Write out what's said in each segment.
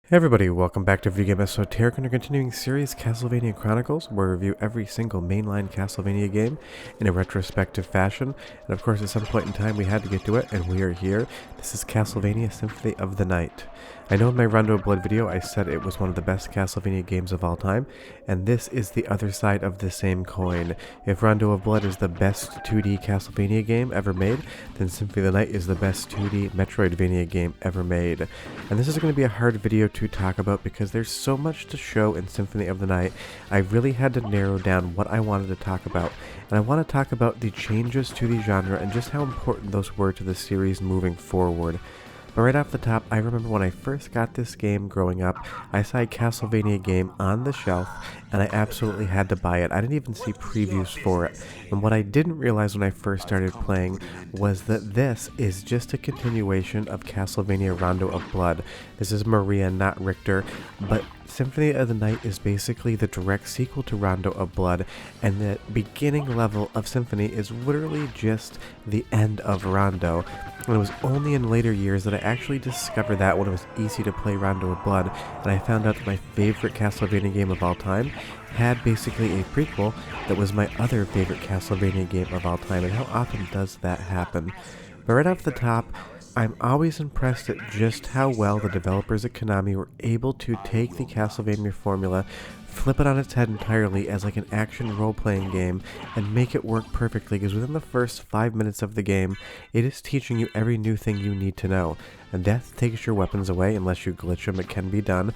Hey everybody, welcome back to Video Game Esoteric and our continuing series Castlevania Chronicles, where we review every single mainline Castlevania game in a retrospective fashion. And of course, at some point in time, we had to get to it, and we are here. This is Castlevania Symphony of the Night. I know in my Rondo of Blood video, I said it was one of the best Castlevania games of all time, and this is the other side of the same coin. If Rondo of Blood is the best 2D Castlevania game ever made, then Symphony of the Night is the best 2D Metroidvania game ever made. And this is going to be a hard video to talk about because there's so much to show in Symphony of the Night. I really had to narrow down what I wanted to talk about, and I want to talk about the changes to the genre and just how important those were to the series moving forward. But right off the top, I remember when I first got this game growing up, I saw a Castlevania game on the shelf, and I absolutely had to buy it. I didn't even see previews for it. And what I didn't realize when I first started playing was that this is just a continuation of Castlevania Rondo of Blood. This is Maria, not Richter, but Symphony of the Night is basically the direct sequel to Rondo of Blood, and the beginning level of Symphony is literally just the end of Rondo. And it was only in later years that I actually discovered that when it was easy to play Rondo of Blood, and I found out that my favorite Castlevania game of all time had basically a prequel that was my other favorite Castlevania game of all time, and how often does that happen? But right off the top, I'm always impressed at just how well the developers at Konami were able to take the Castlevania formula, flip it on its head entirely as like an action role-playing game, and make it work perfectly, because within the first 5 minutes of the game, it is teaching you every new thing you need to know. And death takes your weapons away unless you glitch them, it can be done.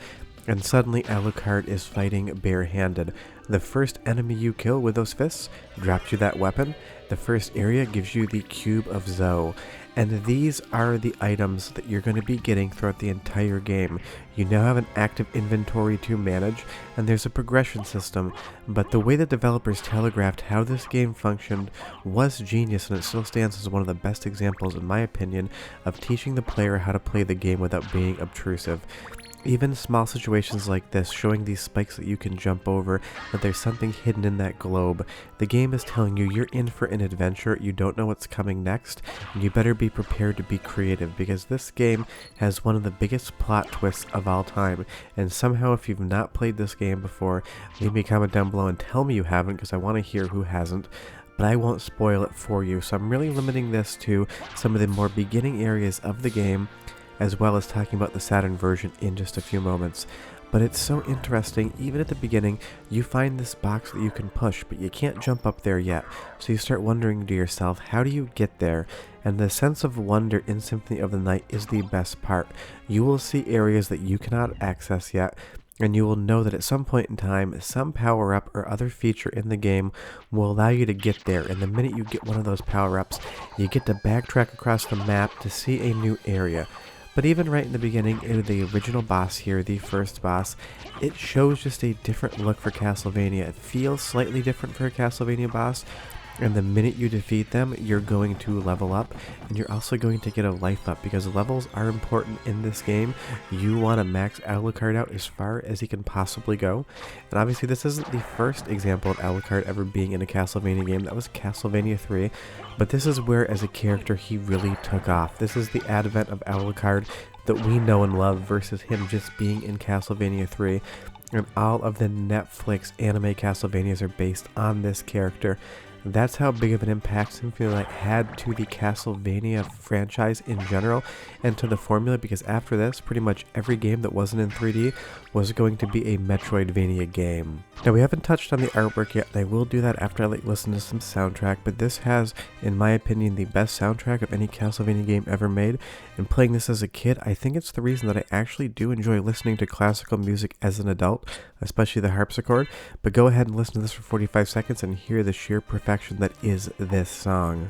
And suddenly Alucard is fighting barehanded. The first enemy you kill with those fists drops you that weapon. The first area gives you the Cube of Zoe. And these are the items that you're going to be getting throughout the entire game. You now have an active inventory to manage, and there's a progression system, but the way the developers telegraphed how this game functioned was genius, and it still stands as one of the best examples, in my opinion, of teaching the player how to play the game without being obtrusive. Even small situations like this, showing these spikes that you can jump over, that there's something hidden in that globe. The game is telling you you're in for an adventure, you don't know what's coming next, and you better be prepared to be creative, because this game has one of the biggest plot twists of all time. And somehow, if you've not played this game before, leave me a comment down below and tell me you haven't, because I want to hear who hasn't. But I won't spoil it for you, so I'm really limiting this to some of the more beginning areas of the game, as well as talking about the Saturn version in just a few moments. But it's so interesting, even at the beginning, you find this box that you can push, but you can't jump up there yet. So you start wondering to yourself, how do you get there? And the sense of wonder in Symphony of the Night is the best part. You will see areas that you cannot access yet, and you will know that at some point in time, some power-up or other feature in the game will allow you to get there, and the minute you get one of those power-ups, you get to backtrack across the map to see a new area. But even right in the beginning, in the original boss here, the first boss, it shows just a different look for Castlevania. It feels slightly different for a Castlevania boss, and the minute you defeat them, you're going to level up, and you're also going to get a life up, because levels are important in this game. You want to max Alucard out as far as he can possibly go, and obviously this isn't the first example of Alucard ever being in a Castlevania game. That was Castlevania 3, but this is where as a character he really took off. This is the advent of Alucard that we know and love versus him just being in Castlevania 3, and all of the Netflix anime Castlevanias are based on this character. That's how big of an impact Symphony of the Night had to the Castlevania franchise in general and to the formula, because after this, pretty much every game that wasn't in 3D was going to be a Metroidvania game. Now, we haven't touched on the artwork yet, and I will do that after I listen to some soundtrack, but this has, in my opinion, the best soundtrack of any Castlevania game ever made, and playing this as a kid, I think it's the reason that I actually do enjoy listening to classical music as an adult, especially the harpsichord. But go ahead and listen to this for 45 seconds and hear the sheer perfection that is this song.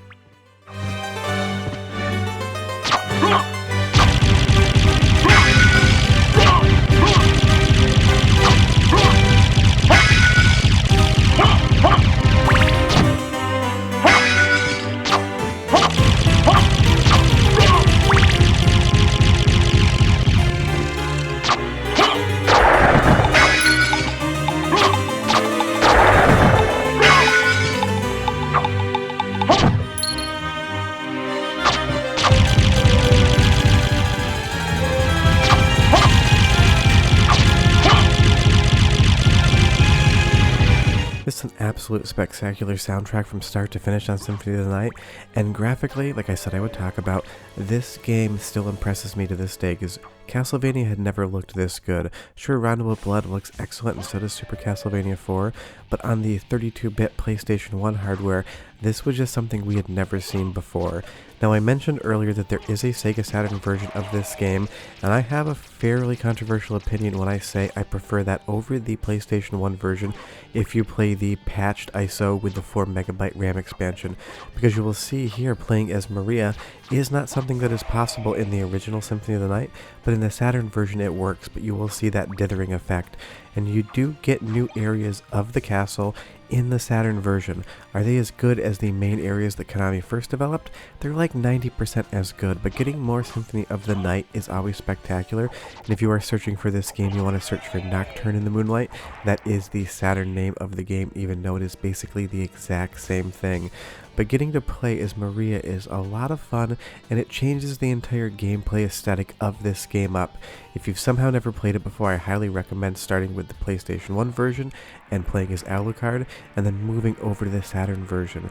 absolute spectacular soundtrack from start to finish on Symphony of the Night, and graphically, like I said I would talk about, this game still impresses me to this day, because Castlevania had never looked this good. Sure, Rondo of Blood looks excellent, and so does Super Castlevania 4, but on the 32-bit PlayStation 1 hardware, this was just something we had never seen before. Now, I mentioned earlier that there is a Sega Saturn version of this game, and I have a fairly controversial opinion when I say I prefer that over the PlayStation 1 version if you play the patched ISO with the 4MB RAM expansion, because you will see here playing as Maria is not something that is possible in the original Symphony of the Night, but in the Saturn version it works, but you will see that dithering effect, and you do get new areas of the castle in the Saturn version. Are they as good as the main areas that Konami first developed? They're like 90% as good, but getting more Symphony of the Night is always spectacular, and if you are searching for this game, you want to search for Nocturne in the Moonlight. That is the Saturn name of the game, even though it is basically the exact same thing. But getting to play as Maria is a lot of fun, and it changes the entire gameplay aesthetic of this game up. If you've somehow never played it before, I highly recommend starting with the PlayStation 1 version and playing as Alucard, and then moving over to the Saturn version.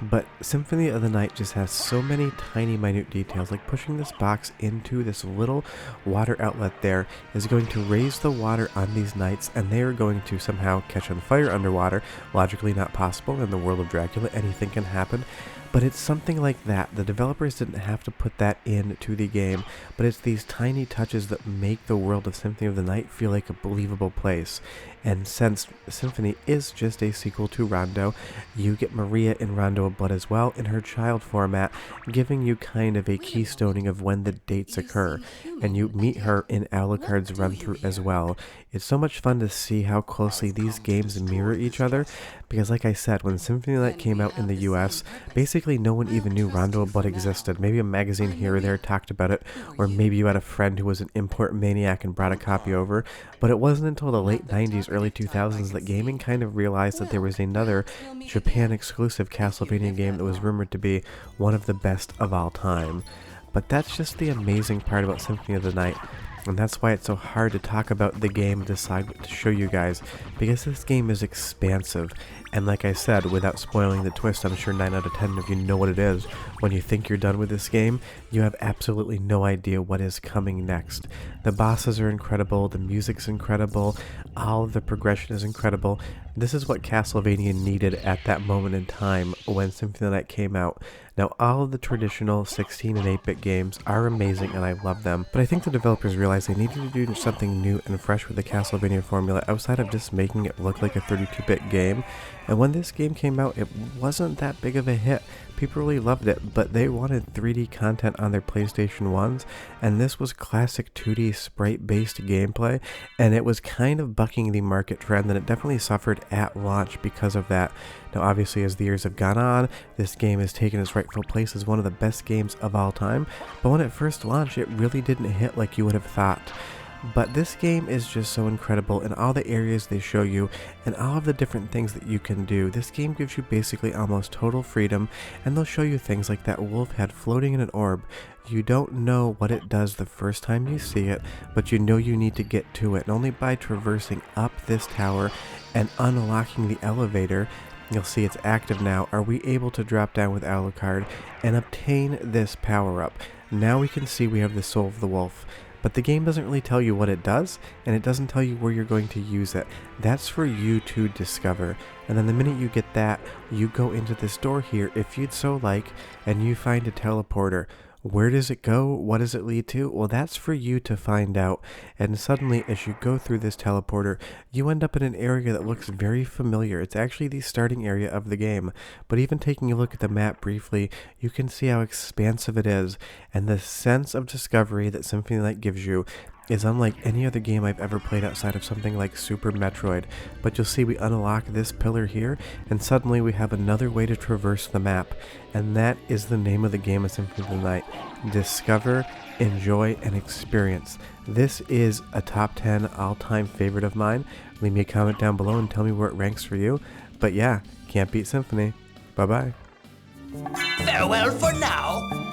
But Symphony of the Night just has so many tiny minute details, like pushing this box into this little water outlet there is going to raise the water on these knights, and they are going to somehow catch on fire underwater. Logically not possible in the world of Dracula, anything can happen. But it's something like that. The developers didn't have to put that into the game, but it's these tiny touches that make the world of Symphony of the Night feel like a believable place. And since Symphony is just a sequel to Rondo, you get Maria in Rondo of Blood as well in her child format, giving you kind of a keystoning of when the dates occur. And you meet her in Alucard's run-through as well. It's so much fun to see how closely these games mirror each other, because like I said, when Symphony of the Night came out in the US, basically no one even knew Rondo of Blood existed. Maybe a magazine here or there talked about it, or maybe you had a friend who was an import maniac and brought a copy over, but it wasn't until the late 90s, early 2000s that gaming kind of realized that there was another Japan-exclusive Castlevania game that was rumored to be one of the best of all time. But that's just the amazing part about Symphony of the Night, and that's why it's so hard to talk about the game and decide what to show you guys, because this game is expansive, and like I said, without spoiling the twist, I'm sure 9 out of 10 of you know what it is. When you think you're done with this game, you have absolutely no idea what is coming next. The bosses are incredible, the music's incredible, all of the progression is incredible. This is what Castlevania needed at that moment in time when Symphony of the Night came out. Now, all of the traditional 16 and 8-bit games are amazing and I love them, but I think the developers realized they needed to do something new and fresh with the Castlevania formula outside of just making it look like a 32-bit game. And when this game came out, it wasn't that big of a hit. People really loved it, but they wanted 3D content on their PlayStation 1s, and this was classic 2D sprite-based gameplay, and it was kind of bucking the market trend, and it definitely suffered at launch because of that. Now, obviously, as the years have gone on, this game has taken its rightful place as one of the best games of all time, but when it first launched, it really didn't hit like you would have thought. But this game is just so incredible in all the areas they show you and all of the different things that you can do. This game gives you basically almost total freedom, and they'll show you things like that wolf head floating in an orb. You don't know what it does the first time you see it, but you know you need to get to it, and only by traversing up this tower and unlocking the elevator, you'll see it's active now, are we able to drop down with Alucard and obtain this power-up. Now we can see we have the soul of the wolf. But the game doesn't really tell you what it does, and it doesn't tell you where you're going to use it. That's for you to discover. And then the minute you get that, you go into this door here, if you'd so like, and you find a teleporter. Where does it go? What does it lead to? Well, that's for you to find out. And suddenly, as you go through this teleporter, you end up in an area that looks very familiar. It's actually the starting area of the game. But even taking a look at the map briefly, you can see how expansive it is. And the sense of discovery that Symphony of the Night gives you is unlike any other game I've ever played outside of something like Super Metroid. But you'll see we unlock this pillar here, and suddenly we have another way to traverse the map. And that is the name of the game of Symphony of the Night. Discover, enjoy, and experience. This is a top 10 all-time favorite of mine. Leave me a comment down below and tell me where it ranks for you. But yeah, can't beat Symphony. Bye-bye. Farewell for now.